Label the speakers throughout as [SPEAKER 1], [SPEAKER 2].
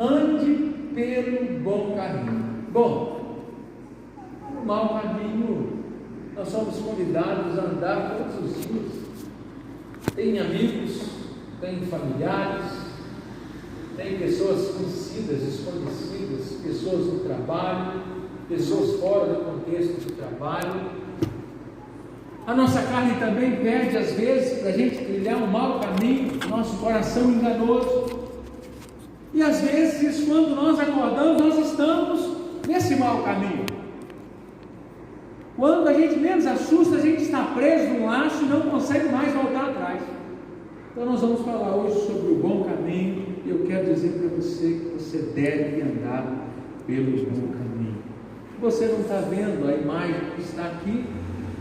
[SPEAKER 1] ande pelo bom caminho. Bom, no mau caminho, nós somos convidados a andar todos os dias. Tem amigos, tem familiares, tem pessoas conhecidas, desconhecidas, pessoas no trabalho, pessoas fora do contexto do trabalho. A nossa carne também pede, às vezes, para a gente trilhar um mau caminho, nosso coração enganoso. E às vezes, quando nós acordamos, nós estamos nesse mau caminho. Quando a gente menos assusta, a gente está preso num laço e não consegue mais voltar atrás. Então nós vamos falar hoje sobre o bom caminho, e eu quero dizer para você que você deve andar pelo bom caminho. Você não está vendo a imagem que está aqui?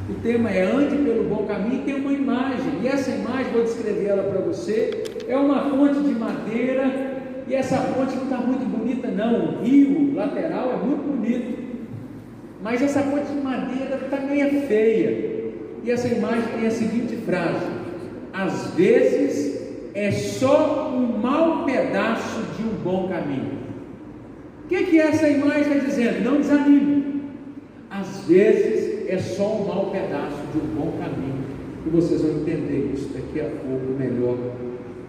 [SPEAKER 1] O tema é ande pelo bom caminho, e tem uma imagem, e essa imagem, vou descrever ela para você, é uma fonte de madeira, e essa fonte não está muito bonita não, o rio lateral é muito bonito, mas essa fonte de madeira está meio feia, e essa imagem tem a seguinte frase: às vezes é só um mau pedaço de um bom caminho. O que essa imagem está dizendo? Não desanime. Às vezes é só um mau pedaço de um bom caminho, e vocês vão entender isso daqui a pouco melhor,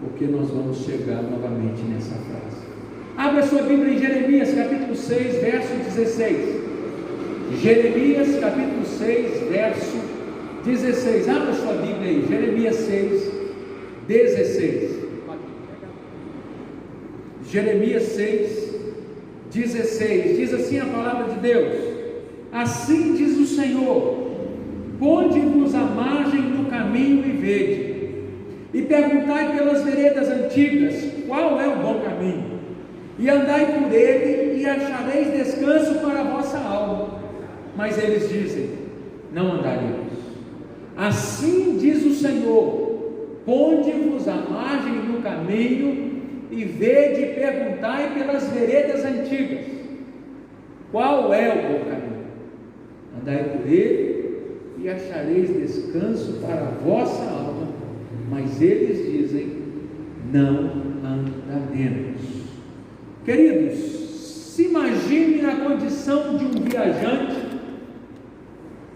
[SPEAKER 1] porque nós vamos chegar novamente nessa frase. Abra sua Bíblia em Jeremias capítulo 6, verso 16. Jeremias capítulo 6, verso 16. Abra sua Bíblia aí, Jeremias 6, 16. Jeremias 6, 16. Diz assim a palavra de Deus: assim diz o Senhor: ponde-vos à margem do caminho e vede, e perguntai pelas veredas antigas, qual é o bom caminho, e andai por ele, e achareis descanso para a vossa alma. Mas eles dizem: não andaremos. Assim diz o Senhor: ponde-vos à margem do caminho e vede e perguntai pelas veredas antigas, qual é o bom caminho. Andai por ele e achareis descanso para a vossa alma. Mas eles dizem: não andaremos. Queridos, se imagine na condição de um viajante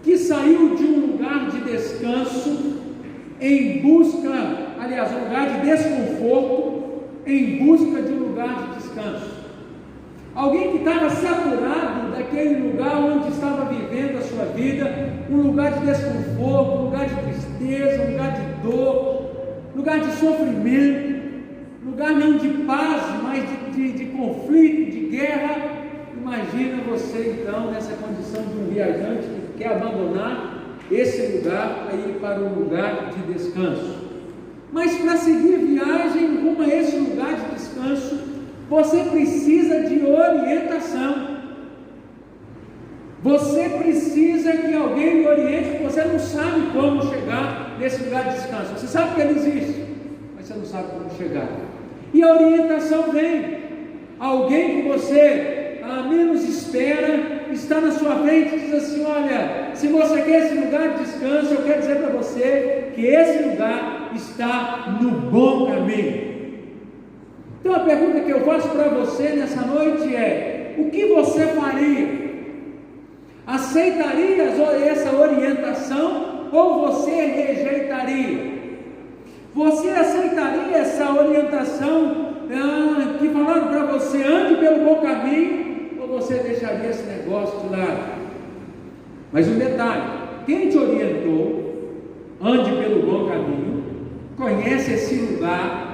[SPEAKER 1] que saiu de um lugar de descanso em busca, aliás, um lugar de desconforto em busca de um lugar de descanso. Alguém que estava saturado daquele lugar onde estava vivendo a sua vida, um lugar de desconforto, um lugar de tristeza, um lugar de dor, lugar de sofrimento, lugar não de paz, mas de conflito, de guerra. Imagina você então nessa condição de um viajante que quer abandonar esse lugar para ir para um lugar de descanso. Mas para seguir viagem rumo a esse lugar de descanso, você precisa de orientação. Você precisa que alguém lhe oriente, porque você não sabe como chegar nesse lugar de descanso. Você sabe que ele existe, mas você não sabe como chegar. E a orientação vem. Alguém que você menos espera está na sua frente e diz assim: olha, se você quer esse lugar de descanso, eu quero dizer para você que esse lugar está no bom caminho. Então a pergunta que eu faço para você nessa noite é: o que você faria? Aceitaria essa orientação ou você rejeitaria? Você aceitaria essa orientação que falaram para você, ande pelo bom caminho, ou você deixaria esse negócio de lado? Mas um detalhe: quem te orientou, ande pelo bom caminho, conhece esse lugar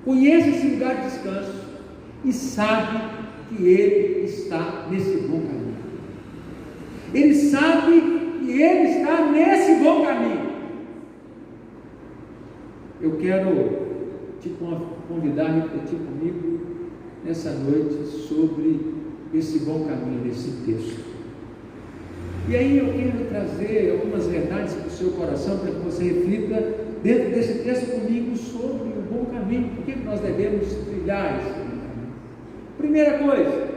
[SPEAKER 1] de descanso e sabe que ele está nesse bom caminho. Ele sabe que ele está nesse bom caminho. Eu quero te convidar a refletir comigo nessa noite sobre esse bom caminho desse texto. E aí eu quero trazer algumas verdades para o seu coração, para que você reflita dentro desse texto comigo sobre o bom caminho. Por que nós devemos trilhar esse bom caminho? Primeira coisa,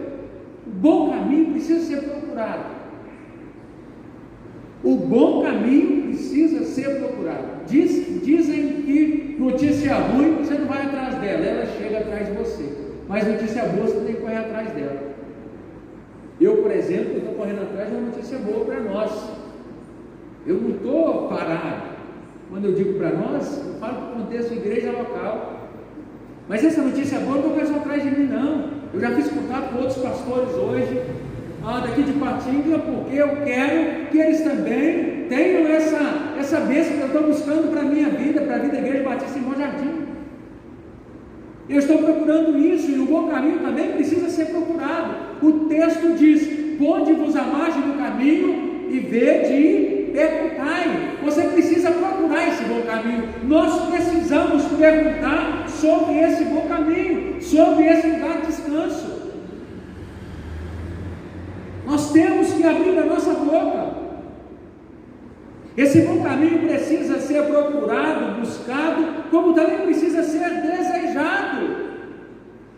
[SPEAKER 1] o bom caminho precisa ser procurado. O bom caminho precisa ser procurado. Dizem que notícia ruim você não vai atrás dela, ela chega atrás de você. Mas notícia boa você tem que correr atrás dela. Eu, por exemplo, estou correndo atrás de uma notícia boa para nós. Eu não estou parado. Quando eu digo para nós, eu falo para o contexto da igreja local. Mas essa notícia boa não estou atrás de mim, não. Eu já fiz contato com outros pastores hoje, daqui de Patinga, porque eu quero que eles também tenham essa bênção que eu estou buscando para a minha vida, para a vida da Igreja Batista em Bom Jardim. Eu estou procurando isso, e o bom caminho também precisa ser procurado. O texto diz: ponde-vos à margem do caminho e vede e perguntai. Você precisa procurar esse bom caminho. Nós precisamos perguntar sobre esse bom caminho, sobre esse lugar de descanso. Nós temos que abrir a nossa boca. Esse bom caminho precisa ser procurado, buscado, como também precisa ser desejado.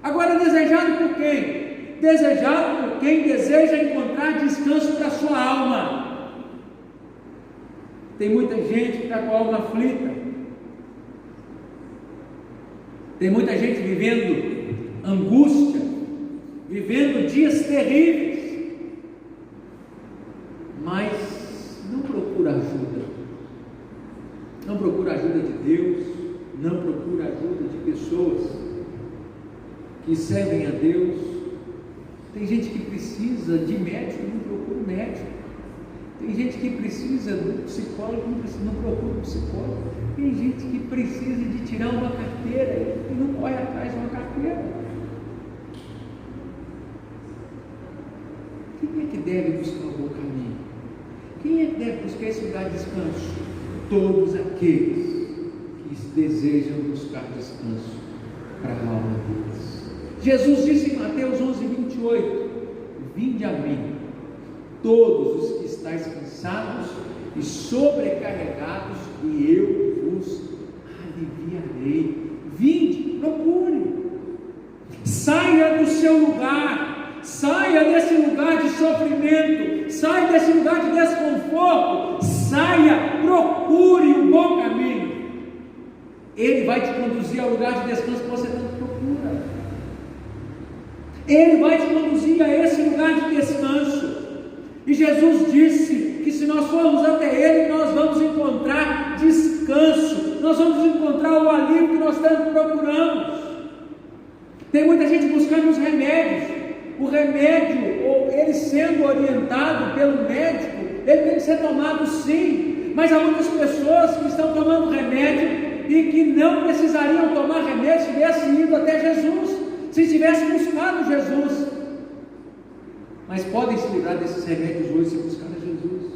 [SPEAKER 1] Agora, desejado por quem? Desejado por quem deseja encontrar descanso para a sua alma. Tem muita gente que está com a alma aflita. Tem muita gente vivendo angústia, vivendo dias terríveis, mas não procura ajuda. Não procura ajuda de Deus, não procura ajuda de pessoas que servem a Deus. Tem gente que precisa de médico e não procura médico. Tem gente que precisa de psicólogo e não procura psicólogo. Tem gente que precisa de tirar uma carteira e não corre atrás de uma carteira. Quem é que deve buscar o bom caminho? Quem é que deve buscar esse lugar de descanso? Todos aqueles que desejam buscar descanso para a alma deles. Jesus disse em Mateus 11:28: vinde a mim, todos os que estáis cansados e sobrecarregados, e eu vos aliviarei. Vinde, procure, saia do seu lugar, saia desse lugar de sofrimento, saia desse lugar de desconforto, saia, procure o bom caminho. Ele vai te conduzir ao lugar de descanso que você tanto procura. Ele vai te conduzir a esse lugar de descanso. E Jesus disse que se nós formos até Ele, nós vamos encontrar descanso, nós vamos encontrar o alívio que nós tanto procuramos. Tem muita gente buscando os remédios. O remédio, ou ele sendo orientado pelo médico, ele tem que ser tomado sim, mas há muitas pessoas que estão tomando remédio e que não precisariam tomar remédio se tivessem ido até Jesus, se tivessem buscado Jesus, mas podem se livrar desses remédios hoje se buscar a Jesus,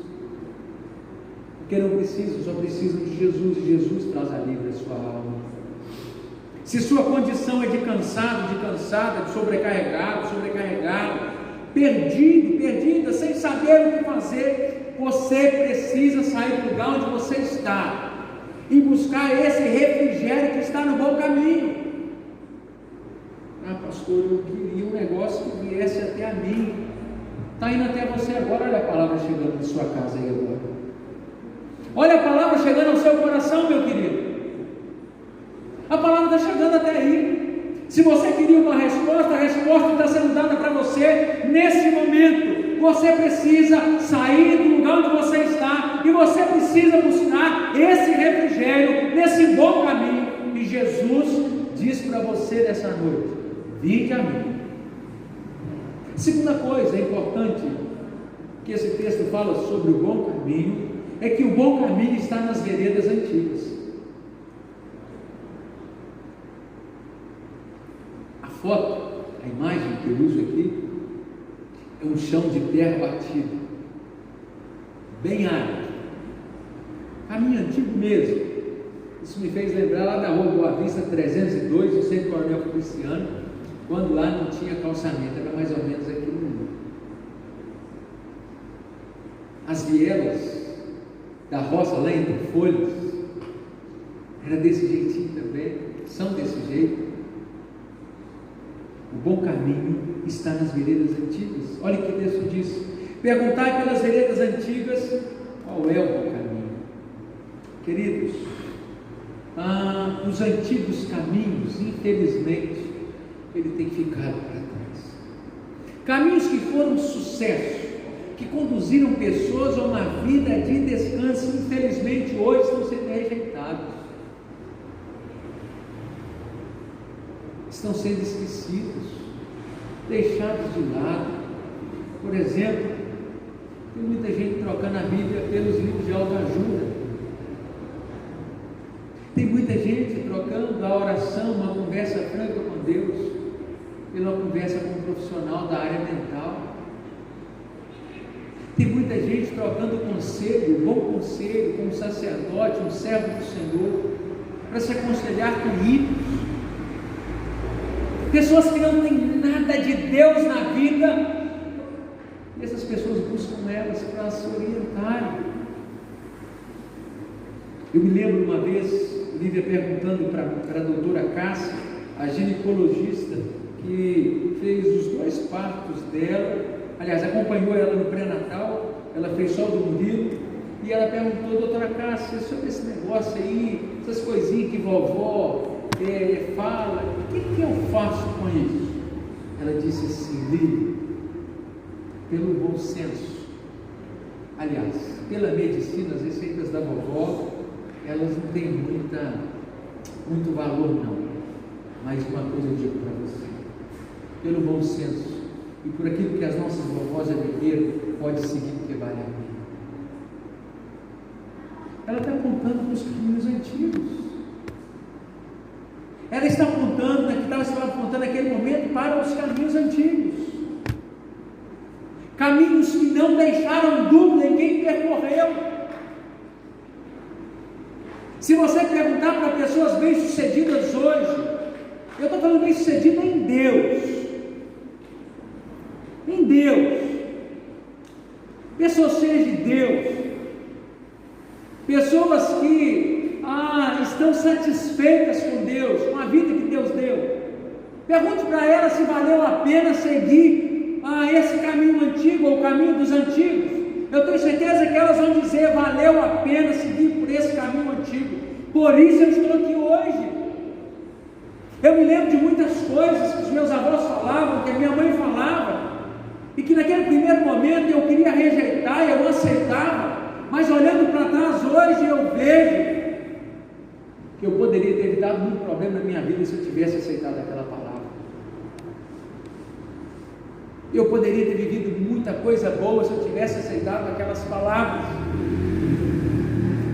[SPEAKER 1] porque não precisam, só precisam de Jesus, e Jesus traz alívio à sua alma. Se sua condição é de cansado, de cansada, de sobrecarregado, perdida, sem saber o que fazer, você precisa sair do lugar onde você está e buscar esse refrigério que está no bom caminho. Pastor, eu queria um negócio que viesse até a mim. Está indo até você agora. Olha a palavra chegando na sua casa aí agora. Olha a palavra chegando ao seu coração, meu querido. A palavra está chegando até aí. Se você queria uma resposta, a resposta está sendo dada para você nesse momento. Você precisa sair do lugar onde você está e você precisa buscar esse refrigério, nesse bom caminho. E Jesus diz para você nessa noite: vinde a mim. Segunda coisa importante que esse texto fala sobre o bom caminho é que o bom caminho está nas veredas antigas. A foto, a imagem que eu uso aqui, é um chão de terra batido, bem árido, caminho antigo mesmo. Isso me fez lembrar lá da rua Boa Vista 302, do Centro Coronel Feliciano, quando lá não tinha calçamento, era mais ou menos aquilo mesmo. As vielas da roça lá entre folhas, era desse jeitinho também, são desse jeito. O bom caminho está nas veredas antigas. Olha o que o texto diz: perguntai pelas veredas antigas qual é o bom caminho. Queridos, os antigos caminhos, infelizmente, ele tem ficado para trás. Caminhos que foram sucesso, que conduziram pessoas a uma vida de descanso, infelizmente hoje estão sendo rejeitados, estão sendo esquecidos, deixados de lado. Por exemplo, tem muita gente trocando a Bíblia pelos livros de autoajuda, tem muita gente trocando a oração, uma conversa franca com Deus, pela conversa com um profissional da área mental. Tem muita gente trocando conselho, um bom conselho, com um sacerdote, um servo do Senhor, para se aconselhar com ímpios. Pessoas que não têm nada de Deus na vida, e essas pessoas buscam elas para se orientarem. Eu me lembro uma vez, Lívia perguntando para a doutora Cássia, a ginecologista, que fez os 2 partos dela, aliás, acompanhou ela no pré-natal, ela fez só o do Murilo, e ela perguntou: doutora Cássia, sobre esse negócio aí, essas coisinhas que vovó fala, o que eu faço com isso? Ela disse assim: Lívia, pelo bom senso, aliás, pela medicina, as receitas da vovó, elas não têm muito valor não, mas uma coisa eu digo para você, pelo bom senso e por aquilo que as nossas vovós já viveram, pode seguir porque vale a pena. Ela está apontando para os caminhos antigos, ela está apontando, estava apontando naquele momento para os caminhos antigos, caminhos que não deixaram dúvida em quem percorreu. Se você perguntar para pessoas bem-sucedidas hoje, eu estou falando bem-sucedido em Deus, pessoas cheias de Deus, pessoas que estão satisfeitas com Deus, com a vida que Deus deu. Pergunte para elas se valeu a pena seguir esse caminho antigo, ou o caminho dos antigos. Eu tenho certeza que elas vão dizer: valeu a pena seguir por esse caminho antigo, por isso eu estou aqui hoje. Eu me lembro de muitas coisas que os meus avós falavam, que a minha mãe falava, e que naquele primeiro momento eu queria rejeitar, eu não aceitava, mas olhando para trás hoje eu vejo que eu poderia ter evitado muito problema na minha vida se eu tivesse aceitado aquela palavra. Eu poderia ter vivido muita coisa boa se eu tivesse aceitado aquelas palavras.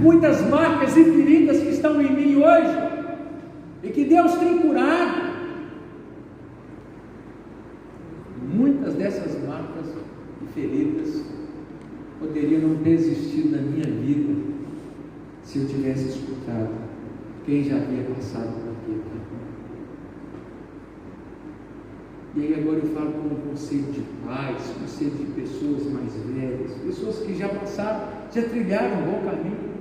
[SPEAKER 1] Muitas marcas e feridas que estão em mim hoje, e que Deus tem curado, muitas dessas marcas e feridas poderiam não ter existido na minha vida se eu tivesse escutado quem já havia passado por aquilo. E aí agora eu falo como conselho de pais, conselho de pessoas mais velhas, pessoas que já passaram, já trilharam um bom caminho.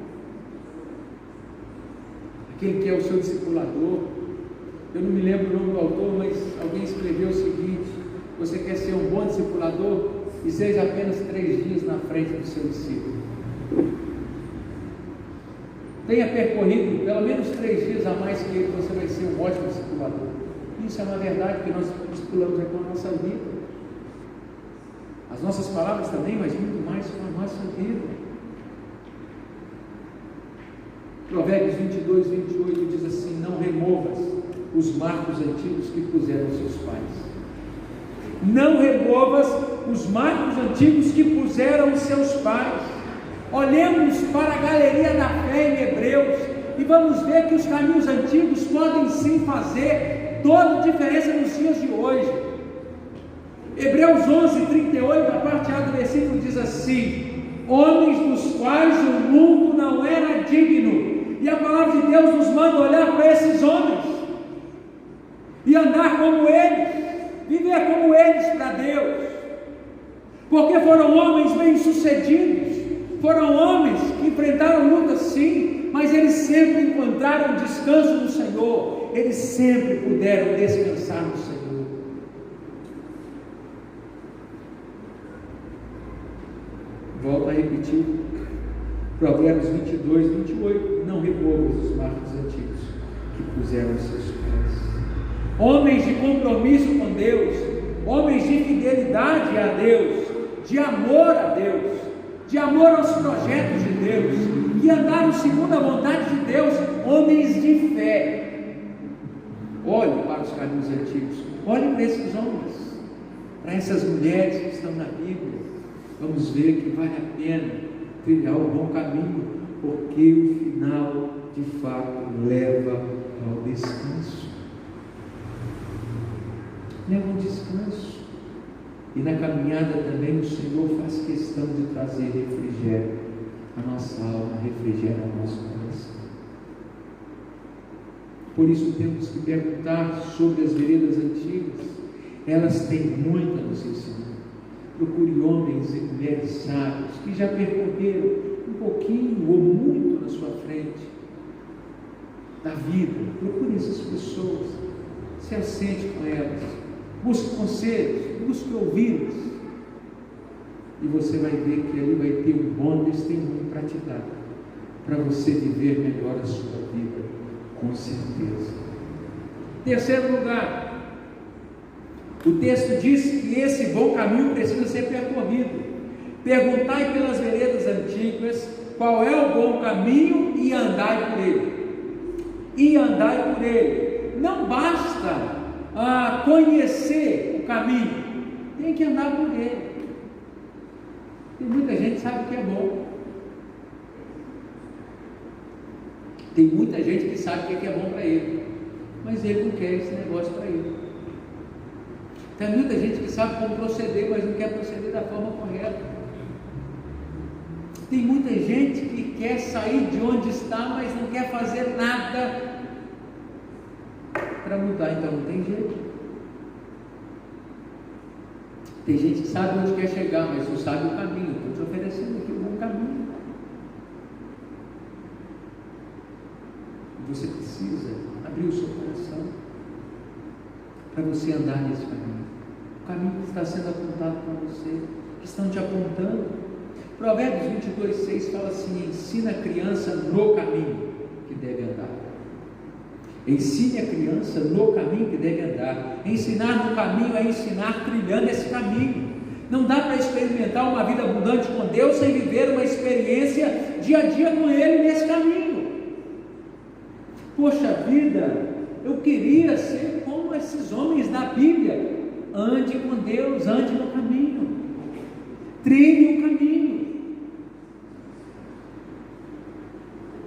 [SPEAKER 1] Aquele que é o seu discipulador, eu não me lembro o nome do autor, mas alguém escreveu o seguinte: você quer ser um bom discipulador? E seja apenas 3 dias na frente do seu discípulo. Tenha percorrido pelo menos 3 dias a mais que ele, você vai ser um ótimo discipulador. Isso é uma verdade que nós discipulamos com a nossa vida. As nossas palavras também, mas muito mais com a nossa vida. Provérbios 22, 28 diz assim: não removas os marcos antigos que puseram seus pais. Não removas os marcos antigos que puseram os seus pais. Olhemos para a galeria da fé em Hebreus e vamos ver que os caminhos antigos podem sim fazer toda a diferença nos dias de hoje. Hebreus 11, 38, a parte A do versículo diz assim: homens dos quais o mundo não era digno. E a palavra de Deus nos manda olhar para esses homens e andar como eles, viver como eles para Deus, porque foram homens bem-sucedidos, foram homens que enfrentaram lutas sim, mas eles sempre encontraram descanso no Senhor, eles sempre puderam descansar no Senhor. Volto a repetir, Provérbios 22, 28, não removas os marcos antigos que puseram seus pés. homens de compromisso com Deus, homens de fidelidade a Deus, de amor a Deus, de amor aos projetos de Deus, que andaram segundo a vontade de Deus, homens de fé. Olhe para os caminhos antigos, olhe para esses homens, para essas mulheres que estão na Bíblia. Vamos ver que vale a pena trilhar o bom caminho, porque o final de fato leva ao descanso. Leva ao descanso. E na caminhada também o Senhor faz questão de trazer refrigério à nossa alma, refrigério ao nosso coração. Por isso temos que perguntar sobre as veredas antigas. Elas têm muito a nos ensinar. Procure homens e mulheres sábios que já percorreram um pouquinho ou muito na sua frente da vida. Procure essas pessoas, se assente com elas, busque conselhos, busque ouvi-las, e você vai ver que ali vai ter um bom testemunho para te dar, para você viver melhor a sua vida, com certeza. Terceiro lugar, o texto diz que esse bom caminho precisa ser percorrido. Perguntai pelas veredas antigas qual é o bom caminho e andai por ele. E andai por ele. Não basta conhecer o caminho, tem que andar por ele. Tem muita gente que sabe o que é bom. Tem muita gente que sabe o que é bom para ele, mas ele não quer esse negócio para ele. Tem muita gente que sabe como proceder, mas não quer proceder da forma correta. Tem muita gente que quer sair de onde está, mas não quer fazer nada para mudar, então não tem jeito. Tem gente que sabe onde quer chegar, mas não sabe o caminho. Estou te oferecendo aqui um bom caminho. Você precisa abrir o seu coração para você andar nesse caminho. O caminho que está sendo apontado para você, que estão te apontando. Provérbios 22:6 fala assim: ensina a criança no caminho que deve andar. Ensine a criança no caminho que deve andar. Ensinar no caminho é ensinar trilhando esse caminho. Não dá para experimentar uma vida abundante com Deus sem viver uma experiência dia a dia com Ele nesse caminho. Poxa vida, eu queria ser como esses homens da Bíblia. Ande com Deus, ande no caminho, trilhe o caminho,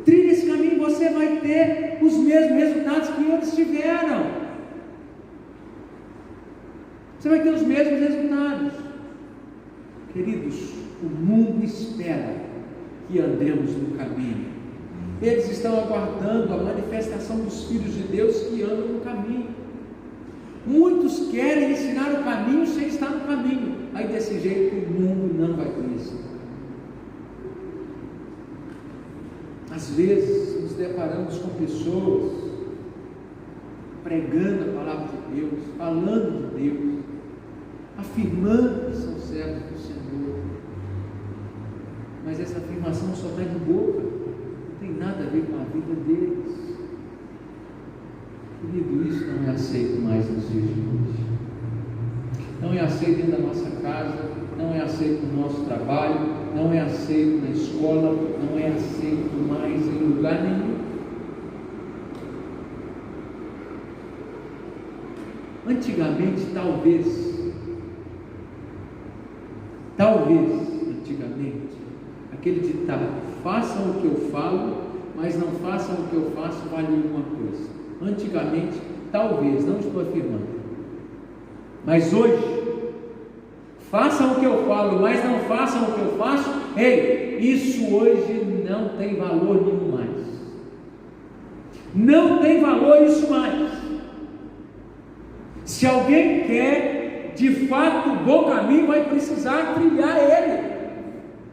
[SPEAKER 1] trilhe esse caminho, você vai ter os mesmos resultados que eles tiveram. Você vai ter os mesmos resultados. Queridos, o mundo espera que andemos no caminho. Eles estão aguardando a manifestação dos filhos de Deus que andam no caminho. Muitos querem ensinar o caminho sem estar no caminho. Aí desse jeito o mundo não vai conhecer. Às vezes nos deparamos com pessoas pregando a palavra de Deus, falando de Deus, afirmando que são servos do Senhor, mas essa afirmação só está de boca, não tem nada a ver com a vida deles. Querido, isso não é aceito mais nos dias de hoje. Não é aceito dentro da nossa casa, não é aceito no nosso trabalho, não é aceito na escola, não é aceito mais em lugar nenhum. Antigamente, antigamente, aquele ditado: façam o que eu falo, mas não façam o que eu faço, vale alguma coisa. Antigamente, talvez, não estou afirmando, mas hoje, façam o que eu falo, mas não façam o que eu faço, isso hoje não tem valor nenhum mais. Não tem valor isso mais. Se alguém quer de fato o bom caminho, vai precisar trilhar ele.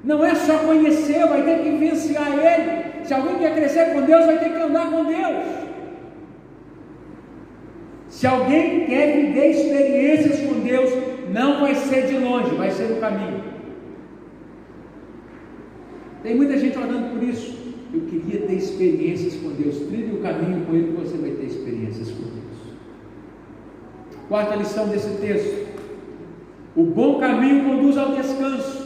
[SPEAKER 1] Não é só conhecer, vai ter que vivenciar ele. Se alguém quer crescer com Deus, vai ter que andar com Deus. Se alguém quer viver experiências com Deus, não vai ser de longe, vai ser no caminho. Tem muita gente orando por isso. Eu queria ter experiências com Deus. Trilhe o caminho com Ele, que você vai ter experiências com Deus. Quarta lição desse texto: o bom caminho conduz ao descanso.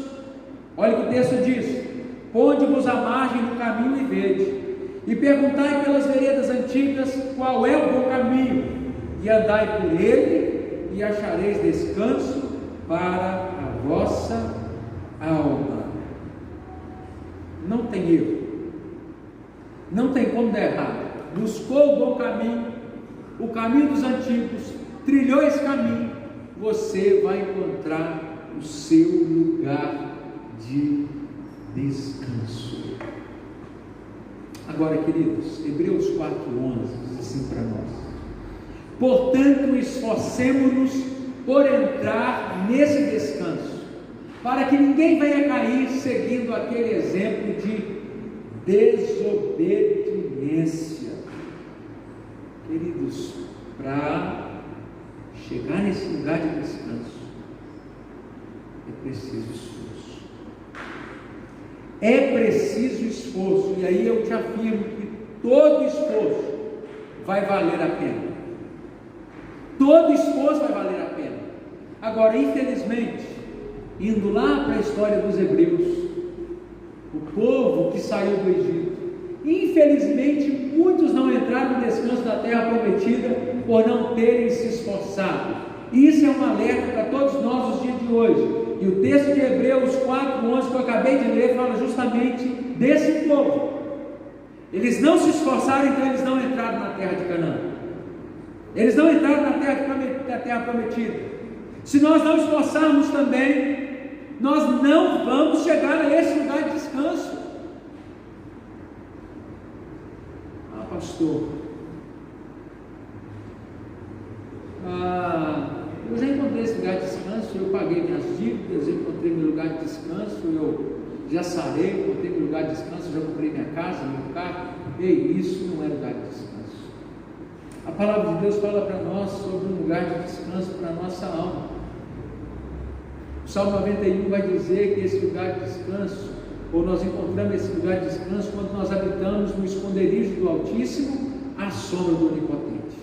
[SPEAKER 1] Olha o que o texto diz: ponde-vos à margem do caminho e vede, e perguntai pelas veredas antigas qual é o bom caminho, e andai por ele, e achareis descanso para a vossa alma. Não tem erro, não tem como dar errado. Buscou o bom caminho, o caminho dos antigos, trilhou esse caminho, você vai encontrar o seu lugar de descanso. Agora, queridos, Hebreus 4:11 diz assim para nós: portanto, esforcemos-nos por entrar nesse descanso, para que ninguém venha cair seguindo aquele exemplo de desobediência. Queridos, para chegar nesse lugar de descanso, é preciso esforço. É preciso esforço, e aí eu te afirmo que todo esforço vai valer a pena. Todo esforço vai valer a pena. Agora, infelizmente, indo lá para a história dos hebreus, o povo que saiu do Egito, infelizmente muitos não entraram no descanso da terra prometida por não terem se esforçado. E isso é um alerta para todos nós nos dias de hoje. E o texto de Hebreus 4:11 que eu acabei de ler fala justamente desse povo. Eles não se esforçaram, então eles não entraram na terra de Canaã. Eles não entraram na terra prometida. Se nós não esforçarmos também, nós não vamos chegar a esse lugar de descanso. Ah, pastor, eu já encontrei esse lugar de descanso, eu paguei minhas dívidas, eu encontrei meu lugar de descanso, eu já sarei, encontrei meu lugar de descanso, já comprei minha casa, meu carro. Ei, isso não é lugar de descanso. A palavra de Deus fala para nós sobre um lugar de descanso para a nossa alma. O Salmo 91 vai dizer que esse lugar de descanso, ou nós encontramos esse lugar de descanso quando nós habitamos no esconderijo do Altíssimo, à sombra do Onipotente.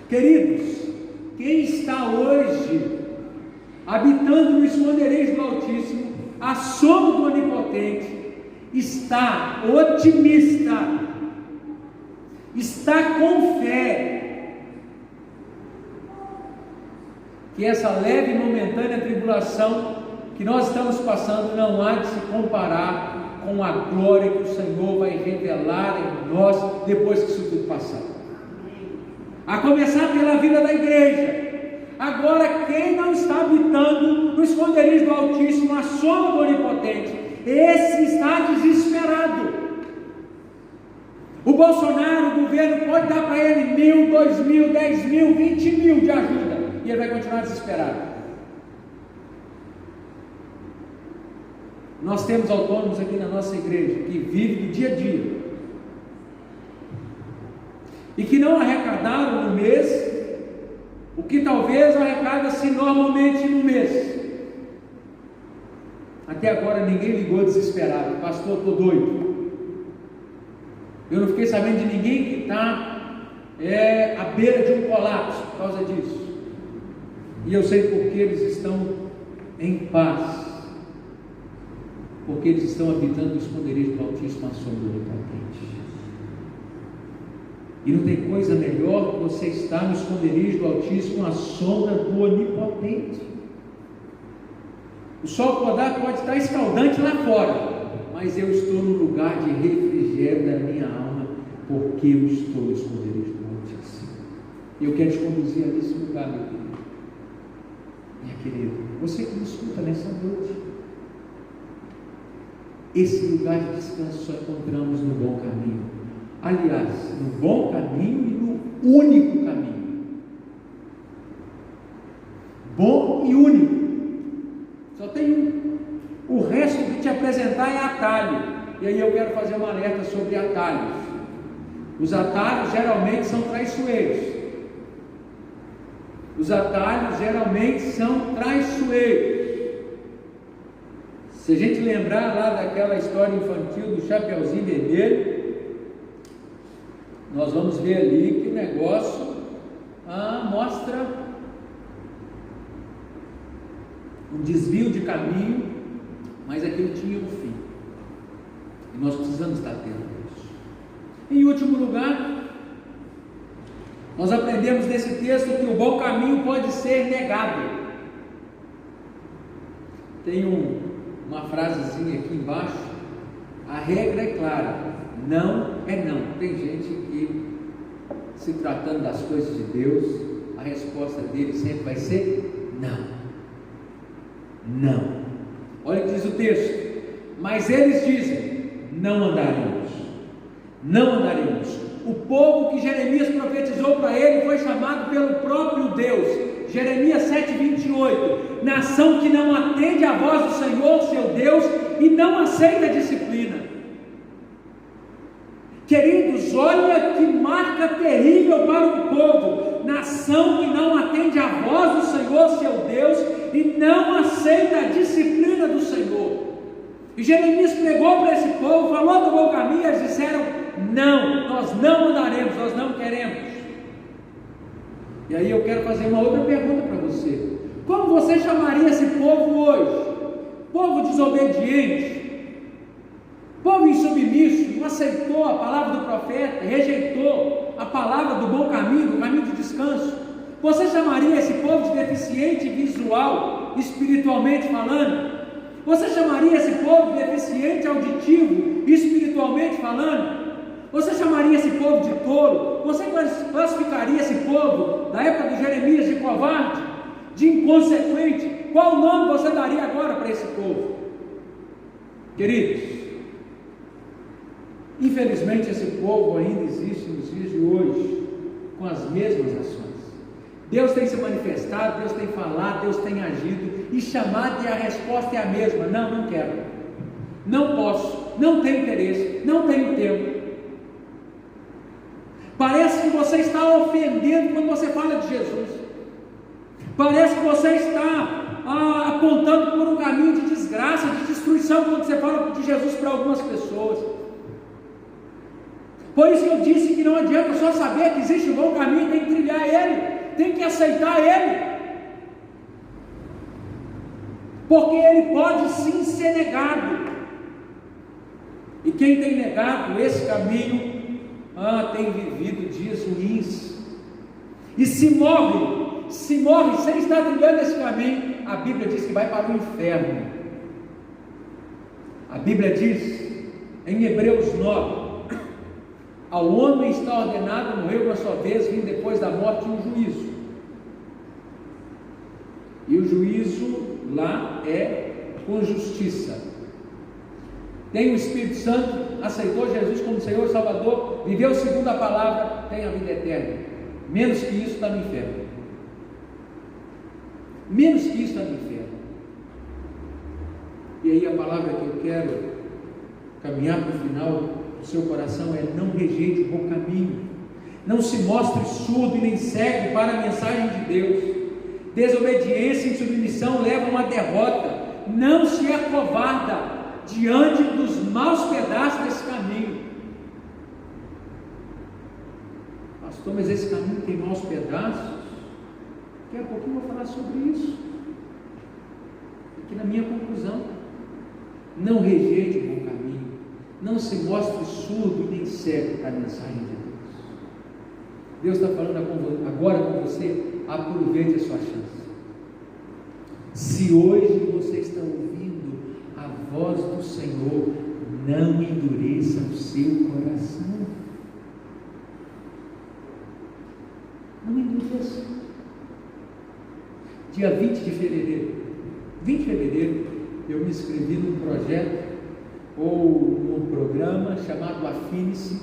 [SPEAKER 1] Queridos, quem está hoje habitando no esconderijo do Altíssimo, à sombra do Onipotente, está otimista, está com fé que essa leve e momentânea tribulação que nós estamos passando não há de se comparar com a glória que o Senhor vai revelar em nós depois que isso tudo passar. A começar pela vida da igreja. Agora, quem não está habitando no esconderijo do Altíssimo, à sombra do Onipotente, esse está desesperado. O Bolsonaro, o governo, pode dar para ele 1.000, 2.000, 10.000, 20.000 de ajuda, e ele vai continuar desesperado. Nós temos autônomos aqui na nossa igreja que vivem do dia a dia e que não arrecadaram no mês o que talvez arrecada-se normalmente no mês. Até agora ninguém ligou desesperado: pastor, estou doido. Eu não fiquei sabendo de ninguém que está à beira de um colapso por causa disso. E eu sei porque eles estão em paz, porque eles estão habitando o esconderijo do Altíssimo, à sombra do Onipotente. E não tem coisa melhor que você estar no esconderijo do Altíssimo, à sombra do Onipotente. O sol pode estar escaldante lá fora, mas eu estou no lugar de refrigério da minha alma, porque eu estou no esconderijo do Altíssimo. E eu quero te conduzir a esse lugar, meu querido. Minha querida, você que me escuta nessa noite, esse lugar de descanso só encontramos no bom caminho. Aliás, no bom caminho e no único caminho. Bom e único. Só tem um. O resto que te apresentar é atalho. E aí eu quero fazer um alerta sobre atalhos. Os atalhos geralmente são traiçoeiros. Os atalhos geralmente são traiçoeiros. Se a gente lembrar lá daquela história infantil do Chapeuzinho Vermelho, nós vamos ver ali que o negócio mostra um desvio de caminho, mas aquilo tinha um fim, e nós precisamos estar atentos a isso. Em último lugar, nós aprendemos nesse texto que o bom caminho pode ser negado. Tem uma frasezinha aqui embaixo: a regra é clara, não é não. Tem gente que, se tratando das coisas de Deus, a resposta dele sempre vai ser não. Não. Olha o que diz o texto: mas eles dizem, não andaremos, não andaremos. O povo que Jeremias profetizou para ele foi chamado pelo próprio Deus. Jeremias 7:28, nação que não atende à voz do Senhor, seu Deus, e não aceita a disciplina. Queridos, olha que marca terrível para um povo: nação que não atende à voz do Senhor, seu Deus, e não aceita a disciplina do Senhor. E Jeremias pregou para esse povo, falou do bom caminho, eles disseram: não, nós não andaremos, nós não queremos. E aí eu quero fazer uma outra pergunta para você: como você chamaria esse povo hoje? Povo desobediente, povo insubmisso, não aceitou a palavra do profeta, rejeitou a palavra do bom caminho, do caminho de descanso. Você chamaria esse povo de deficiente visual, espiritualmente falando? Você chamaria esse povo de deficiente auditivo, espiritualmente falando? Você chamaria esse povo de tolo? Você classificaria esse povo da época de Jeremias de covarde, de inconsequente? Qual nome você daria agora para esse povo? Queridos, infelizmente esse povo ainda existe nos dias de hoje, com as mesmas ações. Deus tem se manifestado, Deus tem falado, Deus tem agido, e chamado, e a resposta é a mesma: não, não quero, não posso, não tenho interesse, não tenho tempo. Parece que você está ofendendo quando você fala de Jesus, parece que você está apontando por um caminho de desgraça, de destruição, quando você fala de Jesus para algumas pessoas. Por isso que eu disse que não adianta só saber que existe um bom caminho, tem que trilhar ele, tem que aceitar ele, porque ele pode sim ser negado, e quem tem negado esse caminho tem vivido dias ruins, e se morre sem estar trilhando esse caminho, a Bíblia diz que vai para o inferno. A Bíblia diz em Hebreus 9: ao homem está ordenado morrer uma só vez, vindo depois da morte um juízo, e o juízo lá é com justiça. Tem o Espírito Santo, aceitou Jesus como Senhor e Salvador, viveu segundo a palavra, tem a vida eterna. Menos que isso está no inferno. Menos que isso está no inferno. E aí a palavra que eu quero caminhar para o final do seu coração é: não rejeite o bom caminho, não se mostre surdo e nem cego para a mensagem de Deus. Desobediência e insubmissão levam à derrota. Não se acovarda diante dos maus pedaços desse caminho. Pastor, mas esse caminho tem maus pedaços? Daqui a pouquinho eu vou falar sobre isso. Aqui na minha conclusão: não rejeite o bom caminho, não se mostre surdo nem cego para a mensagem de Deus. Deus está falando agora com você: aproveite a sua chance. Se hoje você está ouvindo a voz do Senhor, não endureça o seu coração. Não endureça. Dia 20 de fevereiro, eu me inscrevi num projeto ou num programa chamado Afine-se,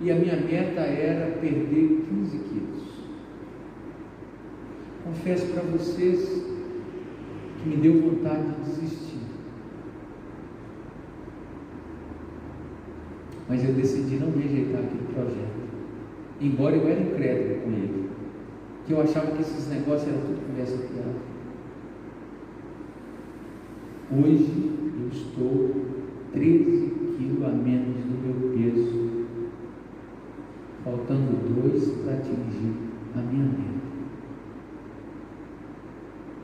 [SPEAKER 1] e a minha meta era perder 15 quilos. Confesso para vocês que me deu vontade de desistir, mas eu decidi não rejeitar aquele projeto, embora eu era incrédulo com ele, que eu achava que esses negócios eram tudo conversa fiada. Hoje eu estou 13 quilos a menos do meu peso, faltando 2 para atingir a minha vida.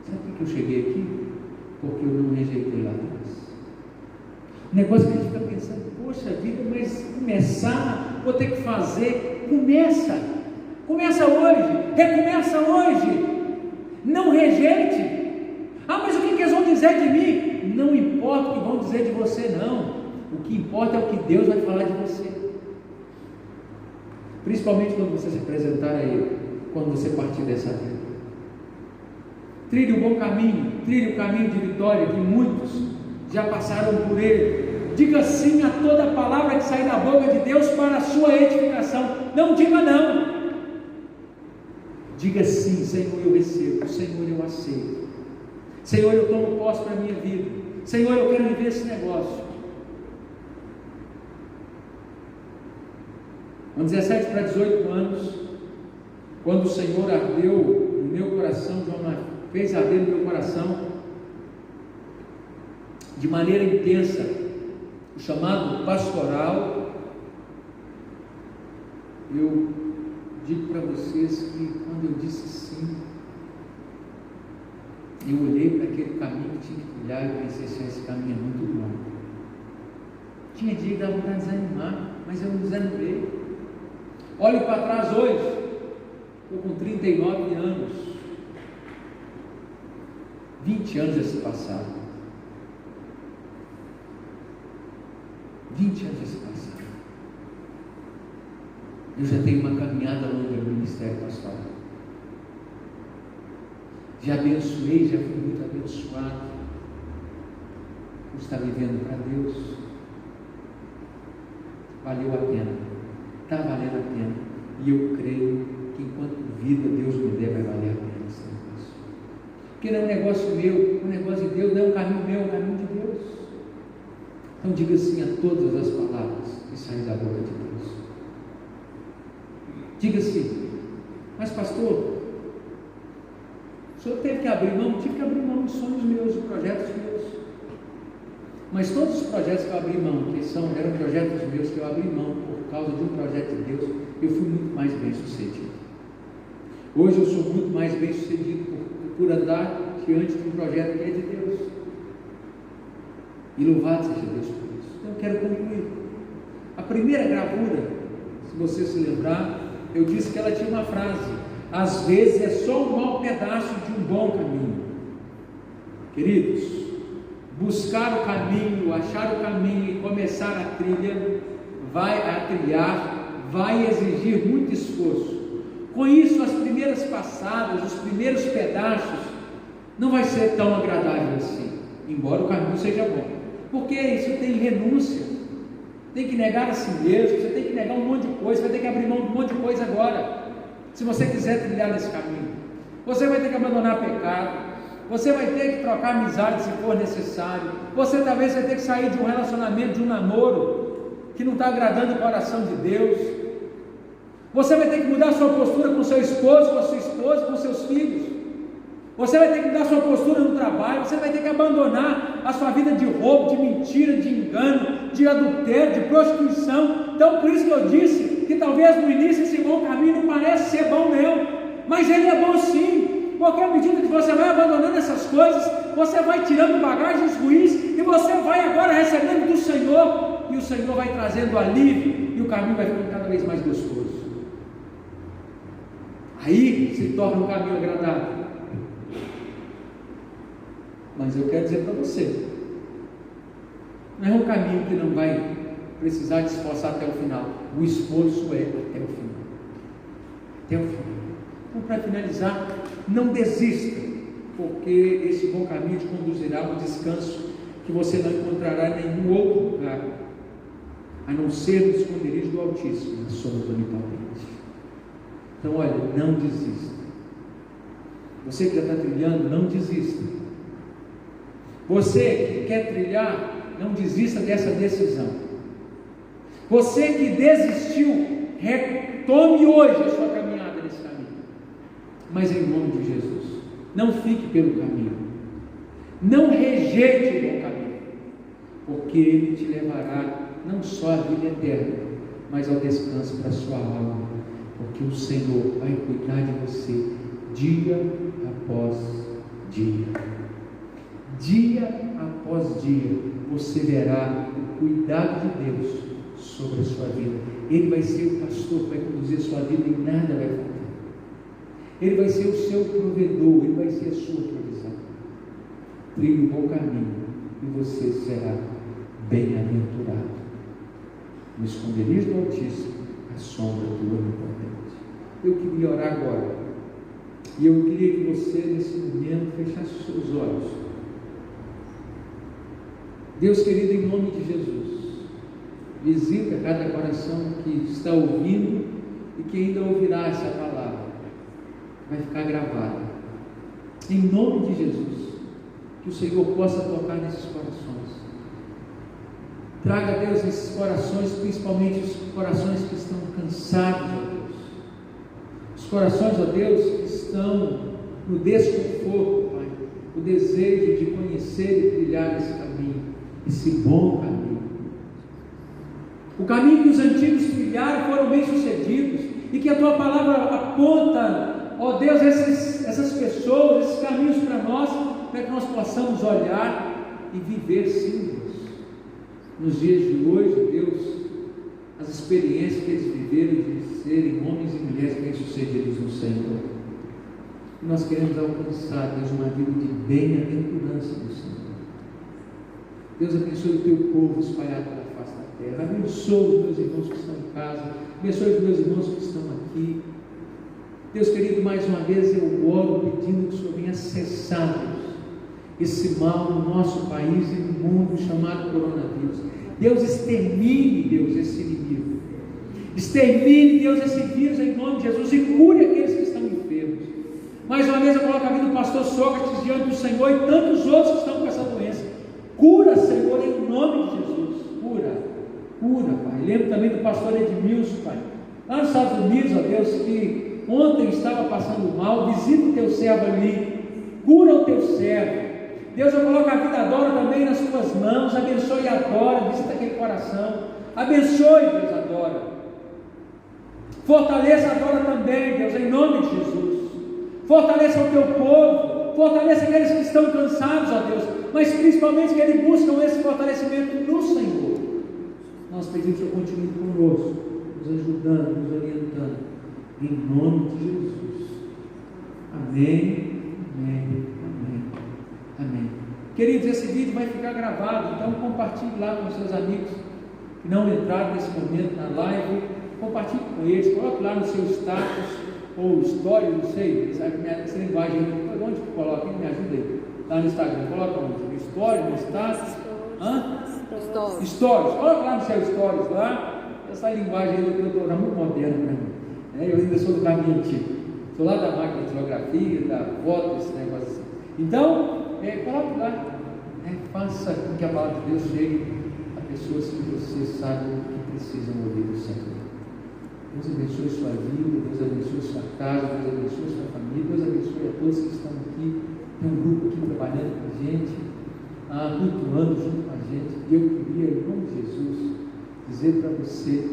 [SPEAKER 1] Sabe por que eu cheguei aqui? Porque eu não rejeitei lá atrás. Negócio que a gente fica pensando, poxa vida, mas começar, vou ter que fazer. Começa hoje, recomeça hoje. Não rejeite. Ah, mas o que eles vão dizer de mim? Não importa o que vão dizer de você, não. O que importa é o que Deus vai falar de você. Principalmente quando você se apresentar a Ele, quando você partir dessa vida. Trilhe o bom caminho, trilhe o caminho de vitória que muitos já passaram por ele. Diga sim a toda palavra que sair da boca de Deus para a sua edificação. Não diga não. Diga sim, Senhor, eu recebo. Senhor, eu aceito. Senhor, eu tomo posse para a minha vida. Senhor, eu quero viver esse negócio. Com 17 para 18 anos, quando o Senhor ardeu no meu coração, fez arder no meu coração de maneira intensa o chamado pastoral, eu digo para vocês que quando eu disse sim, eu olhei para aquele caminho que tinha que trilhar e pensei assim, esse caminho é muito longo. Tinha dia que dava vontade de desanimar, mas eu não desanimei. Olho para trás hoje, estou com 39 anos, 20 anos já se passaram. 20 anos já se passaram. Eu já tenho uma caminhada longa no ministério pastoral. Já abençoei, já fui muito abençoado por estar vivendo para Deus. Valeu a pena, está valendo a pena, e eu creio que enquanto vida Deus me der, vai valer a pena esse negócio, porque não é um negócio meu, o negócio de Deus não é um caminho meu, é um caminho de Deus. Então diga sim a todas as palavras que saem da boca de Deus. Diga sim. Mas pastor, o senhor teve que abrir mão? Tive que abrir mão de sonhos meus, de projetos meus. Mas todos os projetos que eu abri mão, que eram projetos meus que eu abri mão por causa de um projeto de Deus, eu fui muito mais bem sucedido. Hoje eu sou muito mais bem sucedido por andar diante de um projeto que é de Deus. E louvado seja Deus por isso. Então eu quero concluir. A primeira gravura, se você se lembrar, eu disse que ela tinha uma frase: às vezes é só um mau pedaço de um bom caminho. Queridos, buscar o caminho, achar o caminho e começar a trilha, vai exigir muito esforço. Com isso, as primeiras passadas, os primeiros pedaços, não vai ser tão agradável assim, embora o caminho seja bom. Porque isso tem renúncia, tem que negar a si mesmo, você tem que negar um monte de coisa, vai ter que abrir mão de um monte de coisa agora, se você quiser trilhar nesse caminho. Você vai ter que abandonar pecado, você vai ter que trocar amizade se for necessário, você talvez vai ter que sair de um relacionamento, de um namoro, que não está agradando o coração de Deus, você vai ter que mudar a sua postura com seu esposo, com a sua esposa, com seus filhos. Você vai ter que mudar a sua postura no trabalho, você vai ter que abandonar a sua vida de roubo, de mentira, de engano, de adultério, de prostituição. Então por isso que eu disse que talvez no início esse bom caminho não parece ser bom não, mas ele é bom sim, porque à medida que você vai abandonando essas coisas, você vai tirando bagagens ruins e você vai agora recebendo do Senhor, e o Senhor vai trazendo alívio e o caminho vai ficando cada vez mais gostoso. Aí se torna um caminho agradável. Mas eu quero dizer para você, não é um caminho que não vai precisar de esforçar até o final. O esforço é até o final. Até o final. Então, para finalizar, não desista, porque esse bom caminho te conduzirá a um descanso que você não encontrará em nenhum outro lugar, a não ser no esconderijo do Altíssimo, na sombra do Onipotente. Então, olha, não desista. Você que já está trilhando, não desista. Você que quer trilhar, não desista dessa decisão. Você que desistiu, retome hoje a sua caminhada nesse caminho. Mas em nome de Jesus, não fique pelo caminho. Não rejeite o bom caminho, porque ele te levará não só à vida eterna, mas ao descanso para a sua alma. porque o Senhor vai cuidar de você dia após dia. Dia após dia, você verá o cuidado de Deus sobre a sua vida. Ele vai ser o pastor que vai conduzir a sua vida e nada vai faltar. Ele vai ser o seu provedor, Ele vai ser a sua provisão. Trilhe o bom caminho e você será bem-aventurado. No esconderijo do Altíssimo, a sombra do Onipotente. Eu queria orar agora, e eu queria que você, nesse momento, fechasse os seus olhos. Deus querido, em nome de Jesus, visita cada coração que está ouvindo e que ainda ouvirá essa palavra. Vai ficar gravada. Em nome de Jesus, que o Senhor possa tocar nesses corações. Traga, Deus, esses corações, principalmente os corações que estão cansados, ó Deus. Os corações, ó Deus, que estão no desconforto, Pai. O desejo de conhecer e trilhar esse caminho, esse bom caminho. O caminho que os antigos trilharam foram bem sucedidos, e que a Tua palavra aponta, ó Deus, essas pessoas, esses caminhos para nós, para que nós possamos olhar e viver sim, Deus. Nos dias de hoje, Deus, as experiências que eles viveram de serem homens e mulheres bem-sucedidos no Senhor. E nós queremos alcançar, Deus, uma vida de bem-aventurança do Senhor. Deus, abençoe o Teu povo espalhado pela face da terra. Abençoe os meus irmãos que estão em casa. Abençoe os meus irmãos que estão aqui. Deus querido, mais uma vez eu oro pedindo que o Senhor venha cessar, Deus, esse mal no nosso país e no mundo chamado coronavírus. Deus, extermine, Deus, esse inimigo. Extermine, Deus, esse vírus em nome de Jesus e cure aqueles que estão enfermos. Mais uma vez eu coloco a vida do pastor Sócrates diante do Senhor e tantos outros que estão com essa doença. Cura, Senhor, em nome de Jesus. Cura, Pai. Lembro também do pastor Edmilson, Pai, lá nos Estados Unidos, ó Deus, que ontem estava passando mal. Visita o Teu servo ali. Cura o Teu servo. Deus, eu coloco a vida da Dora também nas Tuas mãos. Abençoe a Dora, visita aquele coração. Abençoe, Deus, a Dora. Fortaleça a Dora também, Deus, em nome de Jesus. Fortaleça o Teu povo. Fortaleça aqueles que estão cansados, ó Deus, mas principalmente que eles buscam esse fortalecimento no Senhor. Nós pedimos que o Senhor continue conosco, nos ajudando, nos orientando, em nome de Jesus. Amém, amém, amém, amém. Queridos, esse vídeo vai ficar gravado, então compartilhe lá com seus amigos que não entraram nesse momento na live. Compartilhe com eles, coloque lá no seu status ou story, não sei, essa linguagem, onde que coloca? Me ajuda aí, lá no Instagram, coloca onde? Story, no status? Stories, coloca lá no seu stories lá, essa linguagem aí eu estou muito moderna para mim, eu ainda sou do caminho antigo, sou lá da máquina de fotografia, da foto, esse negócio assim. Então, coloque lá, faça com que a palavra de Deus chegue a pessoas que você sabe que precisam ouvir do Senhor. Deus abençoe sua vida, Deus abençoe sua casa, Deus abençoe sua família, Deus abençoe a todos que estão aqui. Tem um grupo aqui trabalhando com a gente, cultuando junto com a gente. E eu queria, em nome de Jesus, dizer para você,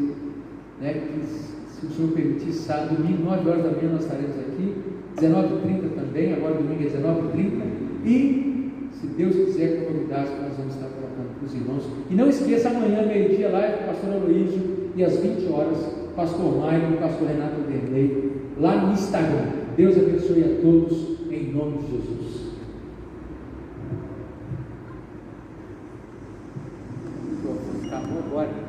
[SPEAKER 1] que se o Senhor permitir, sábado, domingo, 9 horas da manhã nós estaremos aqui, 19h30 também, agora domingo é 19h30, e se Deus quiser, com novidades que nós vamos estar colocando para os irmãos. E não esqueça, amanhã, meio-dia, live com o pastor Aloísio, e às 20 horas, pastor Maio e pastor Renato Vermelho, lá no Instagram. Deus abençoe a todos, em nome de Jesus. Acabou agora.